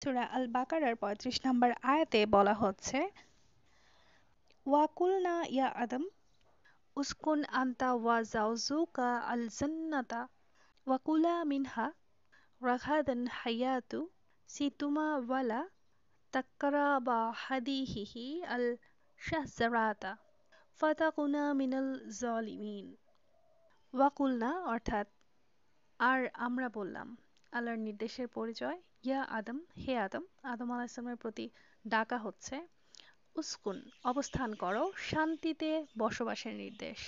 সূরা আল বাকারার ৩৫ নম্বর আয়াতে বলা হচ্ছে, ওয়াকুলনা ইয়া আদম উসকুন আনতা ওয়া জাওজুকা আল জান্নাতা ওয়াকুলা মিনহা রাগাদান হাইয়াতু সিতুমা ওয়ালা তাকরাবা হাদিহিহি আল শাহজারাতা ফাতাকুনা মিনাল জালিমিন। ওয়াকুলনা অর্থাৎ আর আমরা বললাম, আল্লাহর নির্দেশের পরিচয়, ইয়া আদম হে আদম, আদম আলাহিসাল্লামের প্রতি ডাকা হচ্ছে, উস্কুন অবস্থান করো, শান্তিতে বসবাসের নির্দেশ,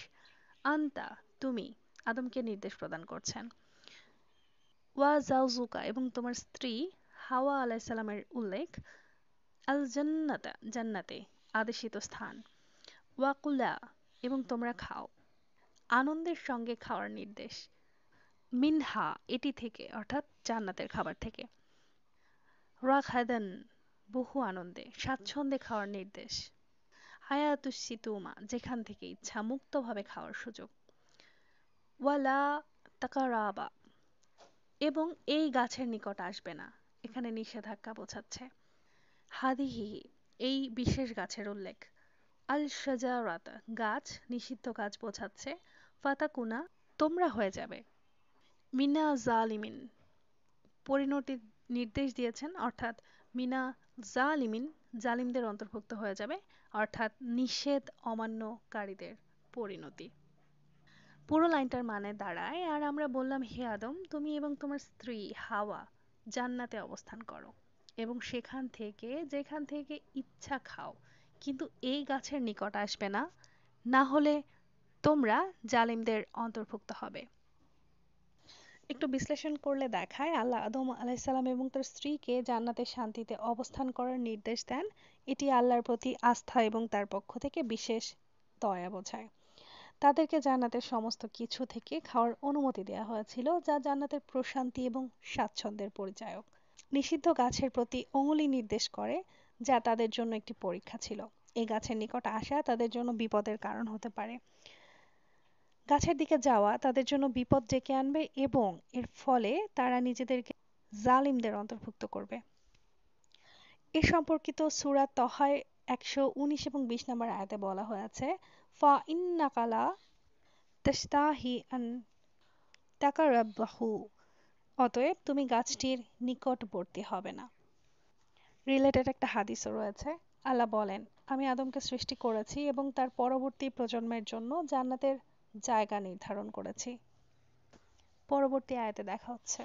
আন্তা তুমি, আদমকে নির্দেশ প্রদান করছেন, ওয়া জাউজুকা এবং তোমার স্ত্রী হাওয়া আলাইসাল্লামের উল্লেখ, আল জান্নাতা জান্নাতে আদেশিত স্থান, ওয়াকুলা এবং তোমরা খাও, আনন্দের সঙ্গে খাওয়ার নির্দেশ, মিনহা এটি থেকে অর্থাৎ জান্নাতের খাবার থেকে, রাখাদান বহু আনন্দে স্বাচ্ছন্দ্যে খাওয়ার নির্দেশ, হায়াতুসিতুমা যেখান থেকে ইচ্ছা মুক্তভাবে খাওয়ার সুযোগ, ওয়ালা তাকারাবা এবং এই গাছের নিকট আসবে না, এখানে নিষেধাজ্ঞা বোঝাচ্ছে, হাদিহি এই বিশেষ গাছের উল্লেখ, আল শাজারাতা গাছ নিষিদ্ধ গাছ বোঝাচ্ছে, ফাতাকুনা তোমরা হয়ে যাবে, মিনা জালিমিন পরিণতির নির্দেশ দিয়েছেন, অর্থাৎ মিনা জালিমিন জালিমদের অন্তর্ভুক্ত হয়ে যাবে, অর্থাৎ নিষেধ অমান্যকারীদের পরিণতি। পুরো লাইনটার মানে দাঁড়ায়, আর আমরা বললাম হে আদম তুমি এবং তোমার স্ত্রী হাওয়া জান্নাতে অবস্থান করো এবং সেখান থেকে যেখান থেকে ইচ্ছা খাও, কিন্তু এই গাছের নিকট আসবে না, না হলে তোমরা জালিমদের অন্তর্ভুক্ত হবে। একটু বিশ্লেষণ করলে দেখায়, আল্লাহ আদম আলাইসাল্লাম এবং তার স্ত্রীকে জান্নাতের শান্তিতে অবস্থান করার নির্দেশ দেন। এটি আল্লাহর প্রতি আস্থা এবং তার পক্ষ থেকে বিশেষ দয়া বোঝায়। তাদেরকে জান্নাতের সমস্ত কিছু থেকে খাওয়ার অনুমতি দেওয়া হয়েছিল, যা জান্নাতের প্রশান্তি এবং স্বাচ্ছন্দ্যের পরিচায়ক। নিষিদ্ধ গাছের প্রতি অঙ্গুলি নির্দেশ করে, যা তাদের জন্য একটি পরীক্ষা ছিল। এই গাছের নিকট আসা তাদের জন্য বিপদের কারণ হতে পারে। গাছের দিকে যাওয়া তাদের জন্য বিপদ ডেকে আনবে এবং এর ফলে তারা নিজেদেরকে জালিমদের অন্তর্ভুক্ত করবে। এ সম্পর্কিত সূরা তহায় ১১৯ এবং ২০ নম্বর আয়াতে বলা হয়েছে, ফা ইন্নাকা লা তাশতাহি আন তাকারাবাহু অতএব তুমি গাছটির নিকটবর্তী হবে না। রিলেটেড একটা হাদিসও রয়েছে। আল্লাহ বলেন, আমি আদমকে সৃষ্টি করেছি এবং তার পরবর্তী প্রজন্মের জন্য জান্নাতের জায়গা নির্ধারণ করেছি। পরবর্তী আয়াতে দেখা হচ্ছে।